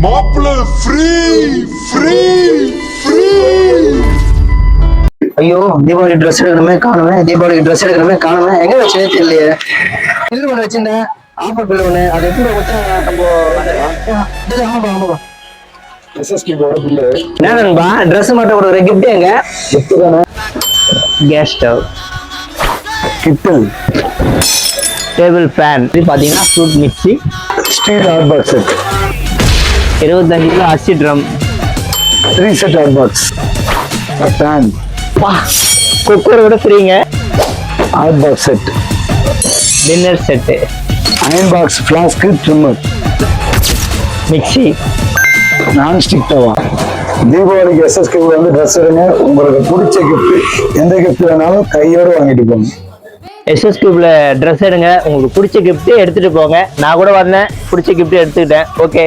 மாப்பிள்ள free free free. ஐயோ Deepavali dress எடுக்கணுமே காணுமே, தீபாவளிக்கு ட்ரெஸ் எடுக்கணுமே காணுமே, எங்க வச்சதே தெரியலையே. பில்லு ஒன்று வச்சிருந்தேன், ஆஃபர் பில்லு ஒன்று, அது எப்படி கொடுத்தா நம்ம ஆமாப்பா. என்ன நண்பா ட்ரெஸ் மட்டும் கொடுக்குற கிஃப்ட் எங்க? Gas stove, kettle, table fan, இது பார்த்தீங்கன்னா fruit mixie, steel hot box set, 25 kilo அரிசி drum, 3 set hot box, fan, cooker கூட ஃப்ரீங்க, hot box set, dinner set, iron box, flask, trimmer, mixie, nonstick tawa. தீபாவளிக்கு SSK வந்து dress எடுங்க, உங்களுக்கு பிடிச்ச கிஃப்ட் எந்த கிஃப்ட் வேணாலும் கையோடு வாங்கிட்டு போங்க. எஸ்எஸ் கியூப்ல ட்ரெஸ் எடுங்க, உங்களுக்கு பிடிச்ச கிஃப்ட் எடுத்துட்டு போங்க. நான் கூட வந்தேன், பிடிச்ச கிஃப்ட் எடுத்துக்கிட்டேன். ஓகே.